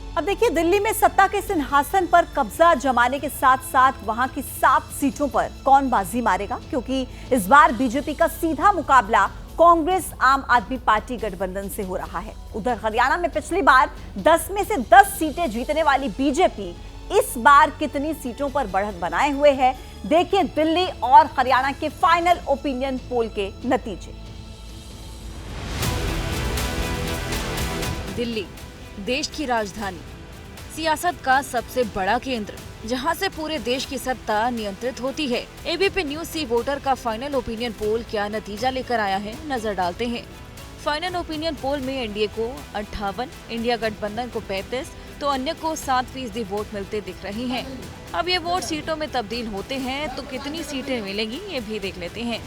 अब देखिए, दिल्ली में सत्ता के सिंहासन पर कब्जा जमाने के साथ साथ वहां की 7 सीटों पर कौन बाजी मारेगा, क्योंकि इस बार बीजेपी का सीधा मुकाबला कांग्रेस आम आदमी पार्टी गठबंधन से हो रहा है। उधर हरियाणा में पिछली बार 10 में से 10 सीटें जीतने वाली बीजेपी इस बार कितनी सीटों पर बढ़त बनाए हुए है, देखिए दिल्ली और हरियाणा के फाइनल ओपिनियन पोल के नतीजे। दिल्ली देश की राजधानी, सियासत का सबसे बड़ा केंद्र, जहां से पूरे देश की सत्ता नियंत्रित होती है। एबीपी न्यूज सी वोटर का फाइनल ओपिनियन पोल क्या नतीजा लेकर आया है, नजर डालते हैं। फाइनल ओपिनियन पोल में एनडीए को 58, इंडिया गठबंधन को 35 तो अन्य को 7% वोट मिलते दिख रहे हैं। अब ये वोट सीटों में तब्दील होते हैं तो कितनी सीटें मिलेंगी ये भी देख लेते हैं।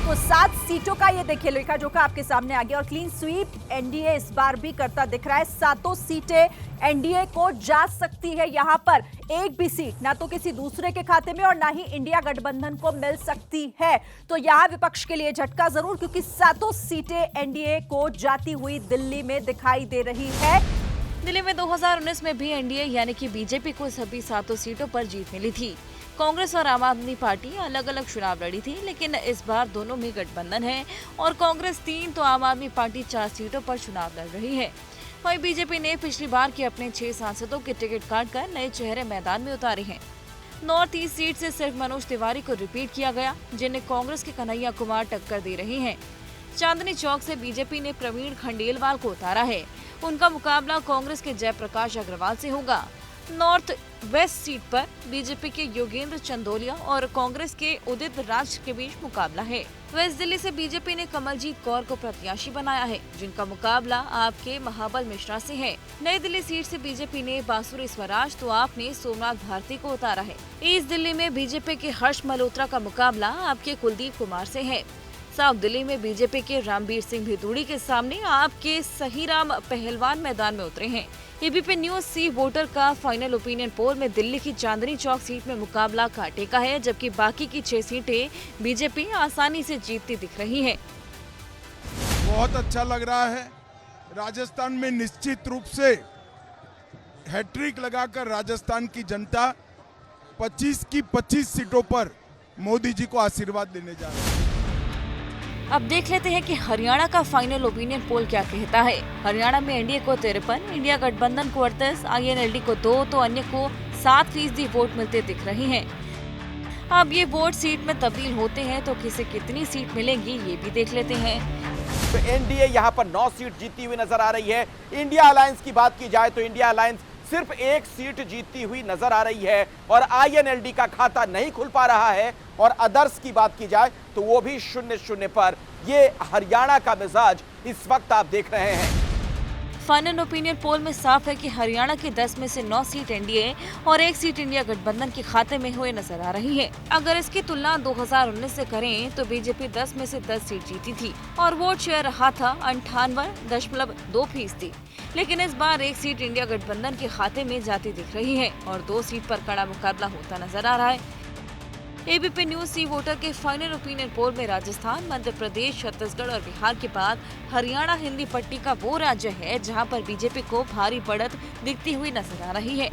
तो 7 सीटों का ये देखिए लेखा जोखा आपके सामने आ गया और क्लीन स्वीप एनडीए इस बार भी करता दिख रहा है। 7 सीटें एनडीए को जा सकती है। यहाँ पर एक भी सीट ना तो किसी दूसरे के खाते में और ना ही इंडिया गठबंधन को मिल सकती है। तो यहाँ विपक्ष के लिए झटका जरूर, क्योंकि 7 सीटें एनडीए को जाती हुई दिल्ली में दिखाई दे रही है। दिल्ली में 2019 में भी एनडीए यानी कि बीजेपी को सभी 7 सीटों पर जीत मिली थी। कांग्रेस और आम आदमी पार्टी अलग अलग चुनाव लड़ी थी, लेकिन इस बार दोनों में गठबंधन है और कांग्रेस 3 तो आम आदमी पार्टी 4 सीटों पर चुनाव लड़ रही है। वहीं बीजेपी ने पिछली बार के अपने 6 सांसदों के टिकट काटकर नए चेहरे मैदान में उतारे हैं। नॉर्थ ईस्ट सीट से सिर्फ मनोज तिवारी को रिपीट किया गया, जिन्हें कांग्रेस के कन्हैया कुमार टक्कर दे रहे हैं। चांदनी चौक से बीजेपी ने प्रवीण खंडेलवाल को उतारा है। उनका मुकाबला कांग्रेस के जयप्रकाश अग्रवाल से होगा। नॉर्थ वेस्ट सीट पर बीजेपी के योगेंद्र चंदोलिया और कांग्रेस के उदित राज के बीच मुकाबला है। वेस्ट दिल्ली से बीजेपी ने कमलजीत कौर को प्रत्याशी बनाया है, जिनका मुकाबला आपके महाबल मिश्रा से है। नई दिल्ली सीट से बीजेपी ने बांसुरी स्वराज तो आपने सोमनाथ भारती को उतारा है। ईस्ट दिल्ली में बीजेपी के हर्ष मल्होत्रा का मुकाबला आपके कुलदीप कुमार से है। साउथ दिल्ली में बीजेपी के रामबीर सिंह भिदुड़ी के सामने आपके सहीराम पहलवान मैदान में उतरे हैं। एबीपी न्यूज सी वोटर का फाइनल ओपिनियन पोल में दिल्ली की चांदनी चौक सीट में मुकाबला कांटे का है, जबकि बाकी की 6 सीटें बीजेपी आसानी से जीतती दिख रही है। बहुत अच्छा लग रहा है। राजस्थान में निश्चित रूप से हैट्रिक लगाकर राजस्थान की जनता 25 की 25 सीटों पर मोदी जी को आशीर्वाद देने जा रही है। अब देख लेते हैं कि हरियाणा का फाइनल ओपिनियन पोल क्या कहता है। हरियाणा में एनडीए को 53, इंडिया गठबंधन को 38, आईएनएलडी को 2 तो अन्य को 7% वोट मिलते दिख रहे हैं। अब ये वोट सीट में तब्दील होते हैं तो किसे कितनी सीट मिलेंगी ये भी देख लेते हैं। तो एनडीए यहाँ पर 9 सीट जीतती हुई नजर आ रही है। इंडिया अलायंस की बात की जाए तो इंडिया अलायंस सिर्फ 1 सीट जीतती हुई नजर आ रही है और आईएनएलडी का खाता नहीं खुल पा रहा है। और अदर्स की बात की जाए तो वो भी 0-0 पर। ये हरियाणा का मिजाज इस वक्त आप देख रहे हैं। फाइनल ओपिनियन पोल में साफ है कि हरियाणा की 10 में से 9 सीट एनडीए और 1 सीट इंडिया गठबंधन के खाते में हुए नजर आ रही है। अगर इसकी तुलना 2019 से करें तो बीजेपी 10 में से 10 सीट जीती थी और वोट शेयर रहा था 58.2%। लेकिन इस बार 1 सीट इंडिया गठबंधन के खाते में जाती दिख रही है और 2 सीट पर कड़ा मुकाबला होता नजर आ रहा है। एबीपी न्यूज सी वोटर के फाइनल ओपिनियन पोल में राजस्थान, मध्य प्रदेश, छत्तीसगढ़ और बिहार के बाद हरियाणा हिंदी पट्टी का वो राज्य है जहां पर बीजेपी को भारी बढ़त दिखती हुई नजर आ रही है।